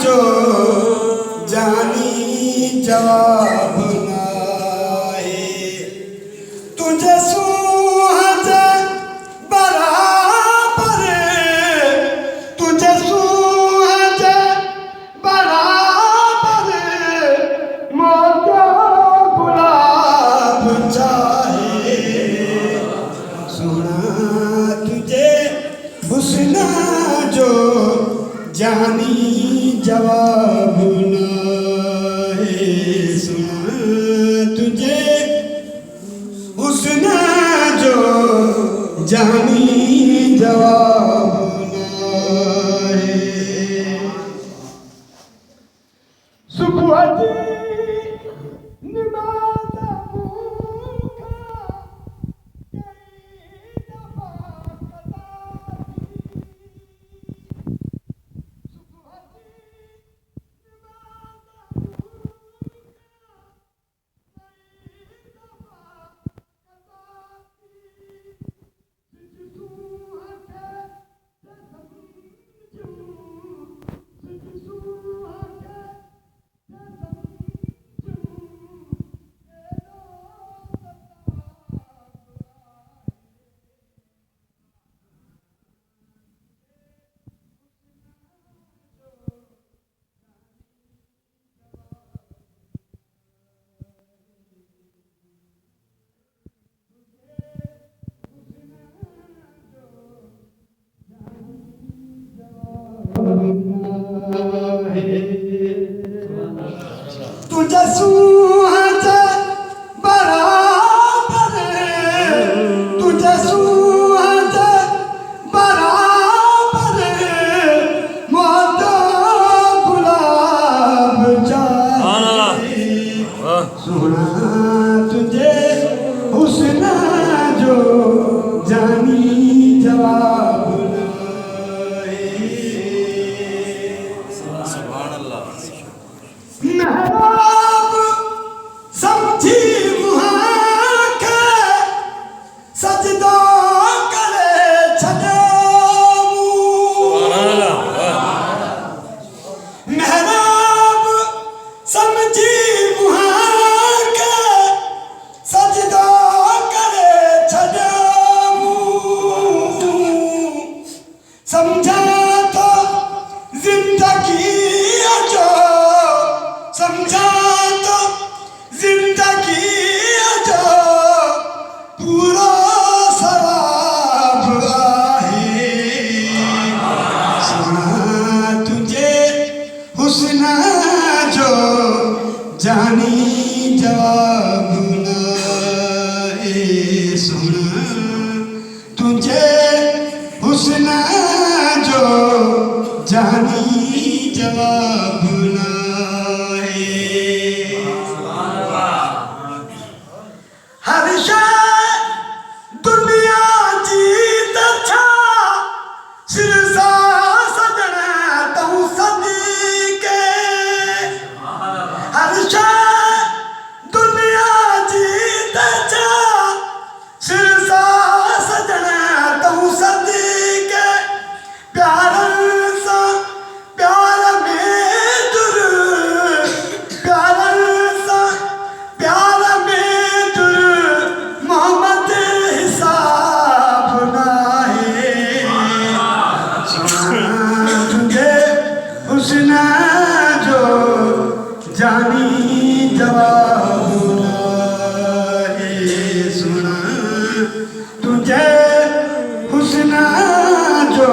जो जानी जवाब नाहे तुझे सूहज बराबर तुझे सूहज बराबर मोटा गुलाब चाहे सुना तुझे हुस्न जो जानी जवाब नाहे सुना तुझे हुस्न जो जानी जवाब नाहे सुबह जी नमाज भूखा कई दफा तुझे सूहज बराबर तुझे सूहज बराबर मोटा गुलाब चाहे सुना तुझे हुस्न जो जानी जवाब महराब समझी वहाँ के सजदा करे छजामू महराब समझी वहाँ के सजदा करे छजामू समझा तो जिंदगी जो समझा तो जिंदगी जो पूरा सवाब आहे सुना तुझे हुस्न जो जानी जवाब नाहे सुना तुझे हुस्न जो जानी जवाब नाहे हर शय दुनिया जीत छा सिरसा सजन तू सदके हर शय दुनिया जीत छा सिरसा सजन तू सदके प्यार सा प्यार में दुर प्यार सा प्यार में दुर मोहम्मद हिसाब नाहे सुना तुझे हुस्न जो जानी जवाब नाहे सुना तुझे हुस्न जो